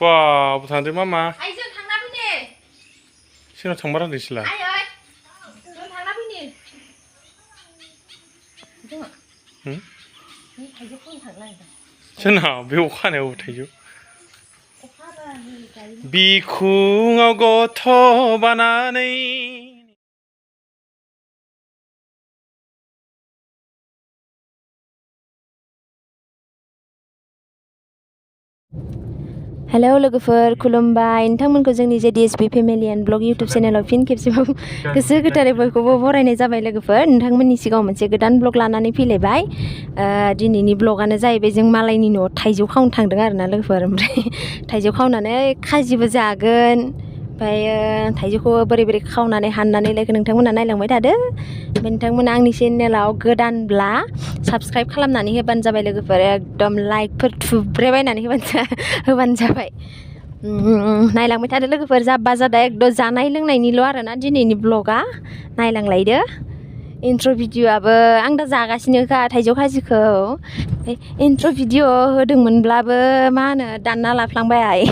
와, 부산들 마마. 아이 저 당나비니. 신호 정말한 되실라. 아이 ơi. 저 당나비니. 응? 이 thấy con thằng này. 전화 묘하네 오태주. 오빠가 이 cái 미쿵하고 터바나네. Hello लोगोफोर खुलुमबाय नोंथांमोनखौ जोंनि JDSB family and blog YouTube चेनेलाव फिन खेबसेबाव गोसो गोथारै बयखौबो बरायनाय जाबाय लोगोफोर नोंथांमोननि सिगाङाव मोनसे गोदान ब्लग लानानै फैलायबाय दिनैनि ब्लगानो जाहैबाय जों मालायनि न'आव थाइजौ खावनो थांदों आरोना लोगोफोर ओमफ्राय थाइजौ खावनानै खाजिबो जागोन ओमफ्राय थाइजौखौ बोरै बोरै खावनानै हाननानै लायखो नोंथांमोना नायलांबाय थादो ओमफ्राय नोंथांमोना आंनि चेनेलाव गोदानब्ला साबस्क्राइब खालामनानै होबानो जाबाय लोगोफोर एकदम लाइकफोर थुब्रेबायनानै होबानो जाबाय नायलांबाय थादो लोगोफोर जाब्बा जादा एकदम जानाय लोंनायनिल' आरोना दिनैनि ब्लगा नायलांलायदो इन्ट्र' भिडिअ'आबो आं दा जागासिनोखा थाइजौ खाजिखौ इन्ट्र' भिडिअ' होदोंमोनब्लाबो मा होनो दानना लाफ्लांबाय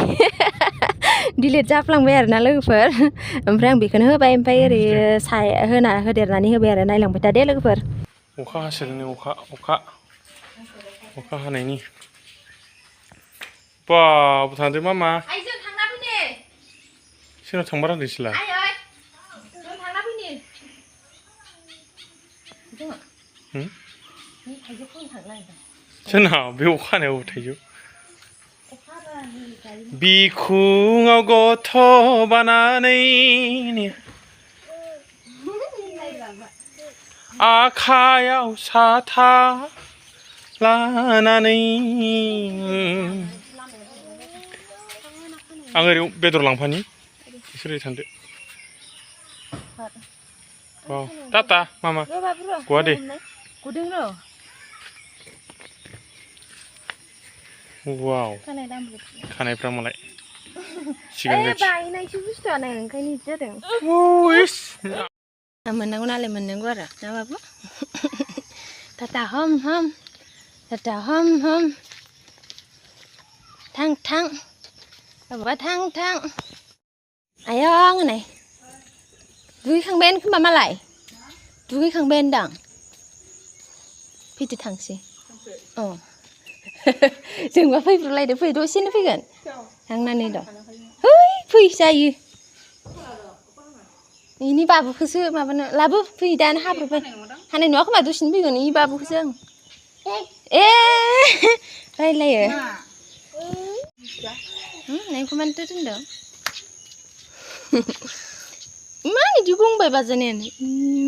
डिलिट जाफ्लांबाय आरोना लोगोफोर ओमफ्राय आं बेखौनो होबाय ओमफ्राय ओरै होदेरनानै होबाय आरो नायलांबाय थादो लोगोफोर अखा हासोदों अखा हानायनि वा बुथारदों मामा 아이 저 당나비니. 신호 정말한 되실라. 아이 ơi. 저 당나비니. 응? 이 thấy con thằng này. 전화 묘하네 오태주. 오빠가 이 cái 미쿵하고 터바나네. 아카야 사타 라나네. 안 그래 배도로 랑파니? 소리 탄데. 와, 따따 마마. 구하대. 고등어. 와우. खानायफ्रा मालाय सिगां जाथि बायनायसो बुस्थुआनो ओंखायनो इदि जादों ओइस मोननांगौ नालाय मोननांगौ आरो ना बाबु टाटा हम हम टाटा हम हम थां थां बाबा थां थां आयं नै दुगैखांबायानो खोमा मालाय दुगैखांबायानो दां फैदो थांसै औ जोंबा फैब्रलायदो फै दसेनो फैगोन थांनानै दं है फै जायो इनि बाबुखौसो माबानो लाबो फै दानो हाब्रबबाय हानाय नङा खोमा दसेनो फैगोन इ बाबुखौसो आं ए रायलायो नायखौ मानोथो दोनदों मा इदि गंबाय बाजानायानो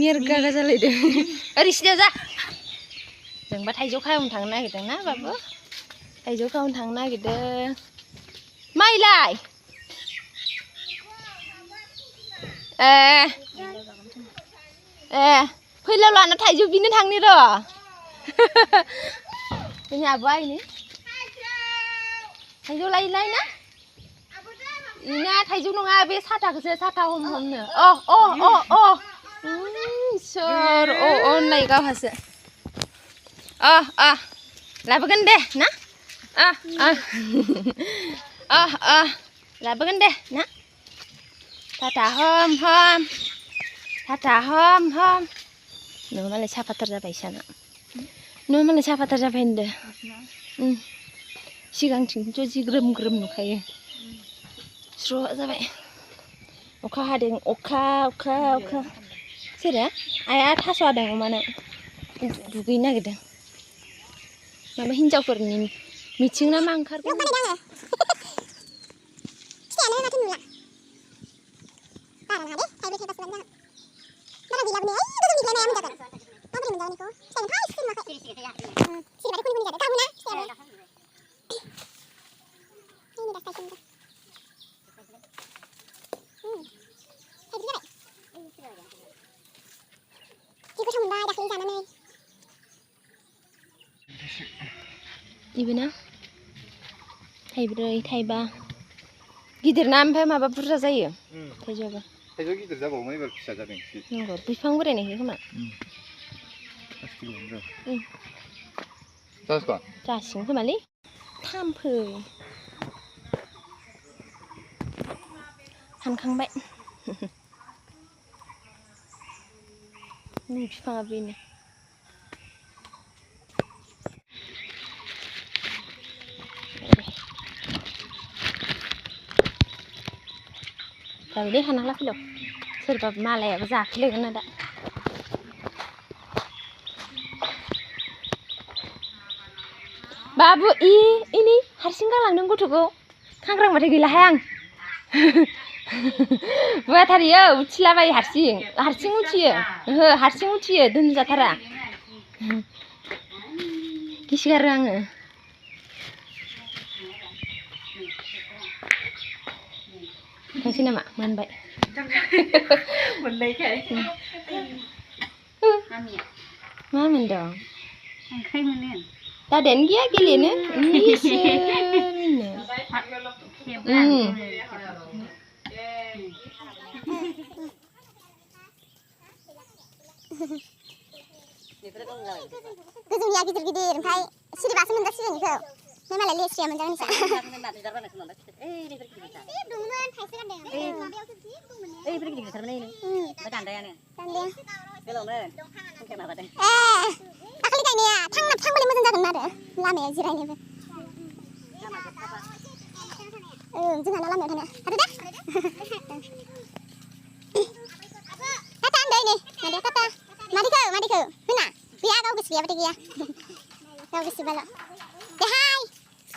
मेरगागा जालायदों ओरै सिदा जा जोंबा थाइजौ खावनो थांनो नागिरदों ना बाबु थाइजौ खावनो थांनो नागिरदों माइलाय फैलाव लाना थाइजौ बिनो थांनि र' जोंनि आब'आ इनो थाइजौ लायलाय ना इना थाइजौ नङा बे साथाखौसो साथा हमनो सोर नाय गावहासो लाबोगोन दे ना लाबोगोन दे ना टाटा हम हम टाटा हम हम नों मालाय साफाथार जाबाय साना नों मालाय साफाथार जाबाय होनदो सिगांथिंथ' जि ग्रोम ग्रोम नुखायो स्र' जाबाय अखा हादों अखा सोरो आइया थास' हादों अमानो दुगैनो नागिरदों माबा हिन्जावफोरनि मिथिं ना मा ओंखारगोन इबोना थाइब्रै थाइबा गिदिर ना ओमफ्राय माबा बुरजा जायो थाइजौआबो थाइजौ गिदिर जाबावोमोन एबार फिसा जादों नंगौ बिफां बोरायनायखाय खोमा जासिगोन खोमालै थाम्फै हानखांबाय नै बिफाङा बेनो जाबाय दे हाना लाफैल' सोरबा मालायाबो जाफैलायगोन ना दा बाबु इनि हारसिं गालांदों गथ'खौ खांग्रांबाथाय गैलाहाय आं बुवाथारियो उथिलाबायो हारसिं उथियो ओहो हारसिं उथियो दोनजाथारा गिसिगारो आङो थांसै नामा मोनबाय मोननायखाय मा मोनदों खांख्राइ मोनो दादायानो गैया गेलेनो इसोरनो गोजौनिया गिदिर गिदिर ओमफ्राय सिरिबासो मोनजासिगोन बेखौ ओमफ्राय मालाय लेस्रिया मोनजागोन नोंसा दंमोन थाइसे गारदों माबायावसो जि दंमोन बेफोर गिदिर गिदिरथारमोन ओमफ्राय दान्दायानो गोलावनो संख्या माबादों दाखालि गायनाया थांबालाय मोजां जागोन आरो लामायाव जिरायनोबो जोंहाना लामायाव थानो हादो दे टाटा होनदो नै मादैया टाटा मादैखौ होना गैया गाव गोसो गैयाबाथाय गैया गाव गोसोबाल' दे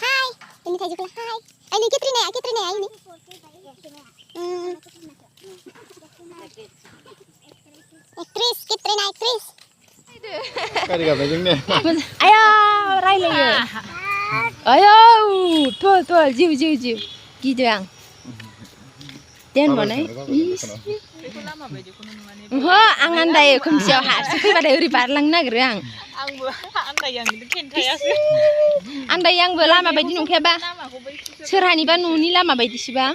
हाय ini tajuk lah hai ini Katrina ini aktris Kali gak bajengnya. Ayo railaya ayo tuh jiu gitu yang dan mana ang andai kumsiau harus pada uri parlang nager yang andai yang lama bayi nungke ba serhani ba nuni lama bayi siba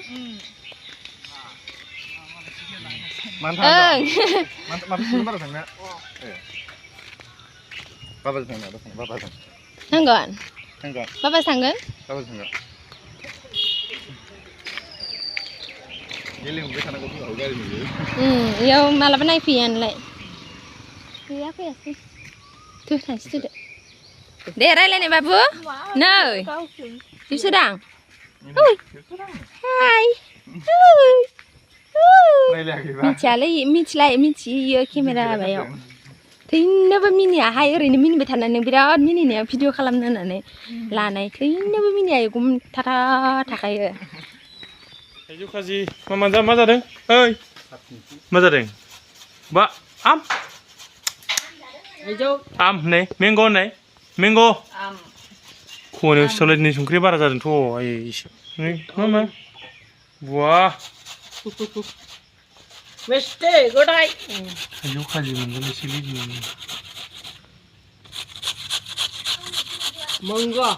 Mantap baru sana. Bapak sana. Tanggon Bapak tanggon Jadi mungkin sana kau juga ada ni. Ya malah pernah pian lek. Iya aku ya sih. Tuh tadi sudah. Daerah lain babu? No. Di sedang. Hai. Mici ya kamera bayo. Teinaba mini hai oरैनो मिनिबाय थानानै बिराद मिनिनाया video खालामनो होननानै लानाय teinaba मिनिया गम थाथा थाखायो थाइजौ खाजि मा जादों ओइ मा जादों बा आम नै मेंग' नै मेंग' खनायाव सिथावलायनि संख्रि बारा जादोंथ' आयै नै मा बुवा मिस्टे गोदाय थाइजौ खाजि मोनजानोसै लुबैयो मंगा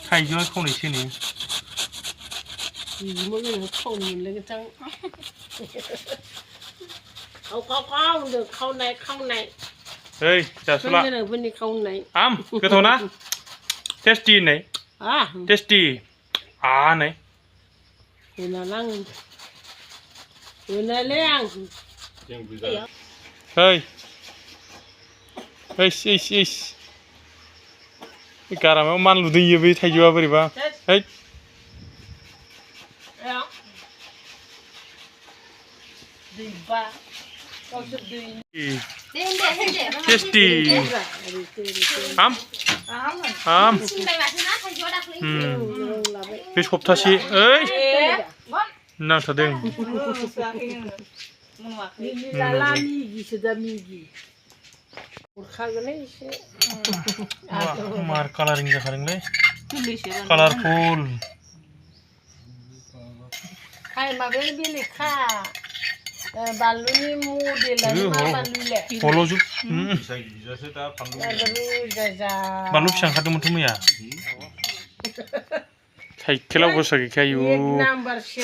थाइजौआ खावनायसो नै मोनो खावनो मोनलायगोन जां खावनाय ओइ जासुला फोरनि खावनाय आम गोथाव ना टेस्टि नै टेस्टि नै ओइ गारामायाव मानलुदों इयो बे थाइजौआ बोरैबा ओइ टेस्टि आम बे सप्तासे ओइ नांथारदों मार कालारिं जाखादोंलै कालारफुल माबायानो बेलेगखा बानलुनि मडेलानो मा बानलुले हल'जुब बानलु फिसा ओंखारदोंमोनथ' मैया साइकेलाव बोसोर गैखायो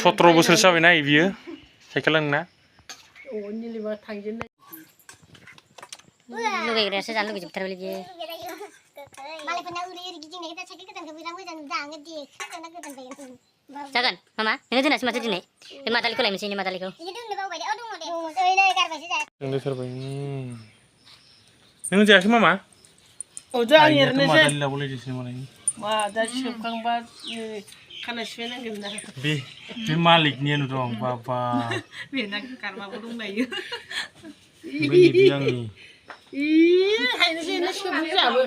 17 बोसोर जाबायना बियो साइकेला नोंना लुगैग्रायासो जानो लुगैजोबथारबायलै बियो मालायफोरना ओरै गिदिंनायखौ साइकेल गोदानखौ बिराद मोजां नुदों आङो देखायना गोदान जायो जागोन मामा नोङो दोनासै माथो दिनै बे मादालिखौ लायनोसै ने मादालिखौ Ini dong bawa deh, dong deh. Ini karena sih saya. लोंलायथारबाय नों जायाखै मामा 어제 안 आइयाथ' 이러는데 मादालि लाबोलायदोंसो मालाय 와나 시험강바 하나 쉬는 게 बे मालिकनियानो दं बाबा 왜나 가르마고 동나요 बै बे आंनि 이 하이는 시는 시험 잡아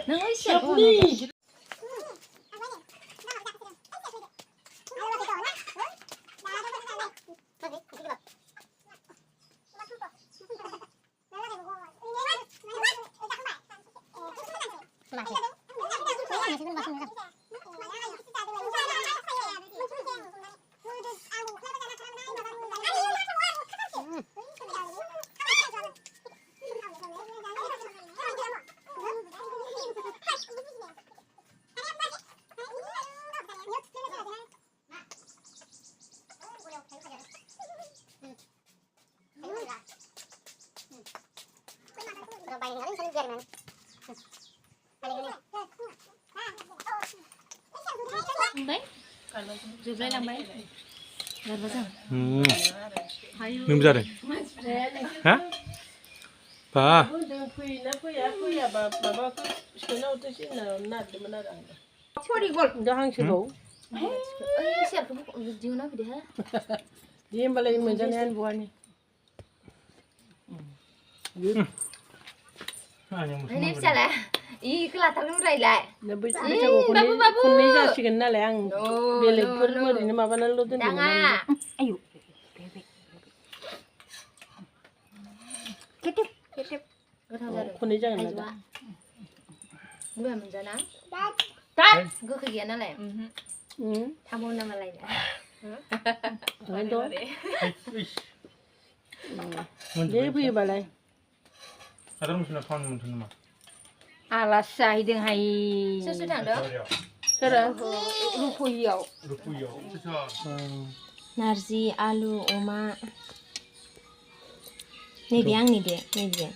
नों ओइसे 시험이 जोबलायलांबाय गारबाजों नोंबो जादों हा बा फैया माबाखौ सोनावथ' नारदोंमोन आरो आं सरि गल दा हांसोखौ ओइ सियारखौ दिहुना फैदो हा दे होमबालाय मोनजानायानो बहानि नै फिसाला इखौ लाथारगोन रायलाय बैसागु खननै जासिगोन नालाय आं बेलेगफोर ओरैनो माबानानैल' दोनदोंमोन आयु गोथाव जादों खननै जागोन ना दा बुया मोनजाना गोखै गैया नालाय थांबाव नामा लायनो दे फैयोबालाय आरो मोनसे खामानि मोनथों नामा आलासि जाहैदोंहाय सोर सोर थांदों सोरो रुपहियाव नारजि आलु अमा नैबे आंनि दे नैबे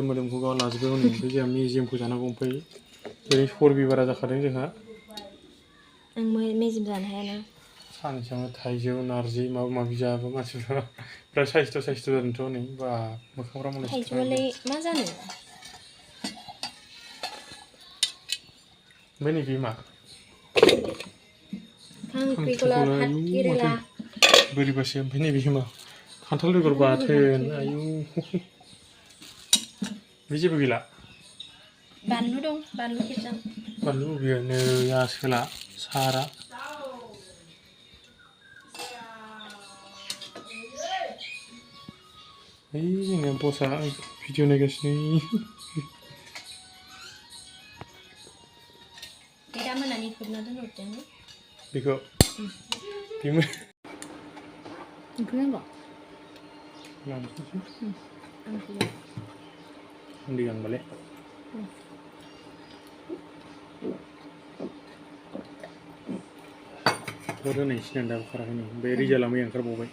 मोदोमखौ गाव लाजोबबाय हनै ओमफ्राय जोंहा मेजेमखौ जानांगौ ओमफ्राय ओरै सरबि बारा जाखादों जोंहा आं मेजेम जानो हायाना सानसेयावनो थाइजौ नारजि माबा माबि जाबा मानसिफ्रा बिराद साइस्थ' जादोंथ' नै बा मोखांफ्रा मालाय थाइजौआलाय मा जानो ओमफ्राय नैबे मा खांख्रिखला भात केरेला बोरैबासो ओमफ्राय नैबे मा खान्थाल बेगर बाथोन आयु बे जेबो गैला बानलु दं बानलु खेबजां बानलु बियो नै आसोला सारा ओइ जोंना बसआ भिडिअ नायगासिनो बे दा मोनानि खोबना दोनहरदों बेखौ ओंख्रि नांगौ उन्दै गानबालाय दोननायसिना दाबो खाराखै नै बे रिजाल्टआ मैया ओंखारबावबाय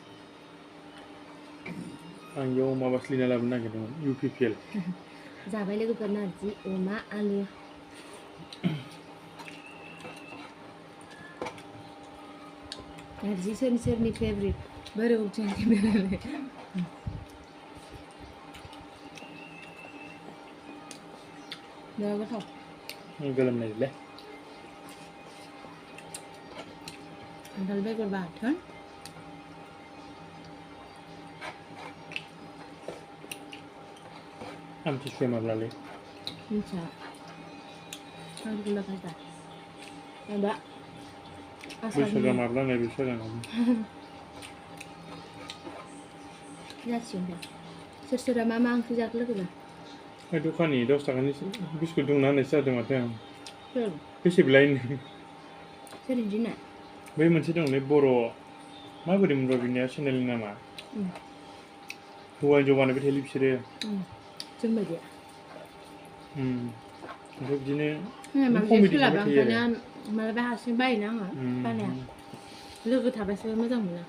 आं बेयाव माबासो लिरना लाबोनो नागिरदोंमोन UPPL जाबाय लोगोफोर नारजि अमा आलु नारजि सोरनि फेभरेट बोरै उठिंनि बेलाय बिराद गोथाव गोलोमनायलै खान्थाल बेगर बाथोन आमथिसुवाया माब्लालै मिथिया खांख्रिखला भाजा माबा बैसागुआ माब्ला होननाय बैसागुआ जासिगोन दे सोरा मा ओंख्रि जाखो लोगोबा बे दखाननि 10 थाखानि बिस्कुट दंना होननायसो जादों माथो आं सोर बेसेबलाय सोर इदिना बै मोनसे दंलै बर' माबोरै मोनबा बिनिया चेनेलनि नामा हौवा हिन्जाव बानायबाय थायोलै बिसोरो जोंबायदि ओमफ्राय बिदिनो कमेडि सोलाबा ओंखायनो मालाबा हारसिं बायोना आङो बानाया लोगो थाबासो मोजां मोनो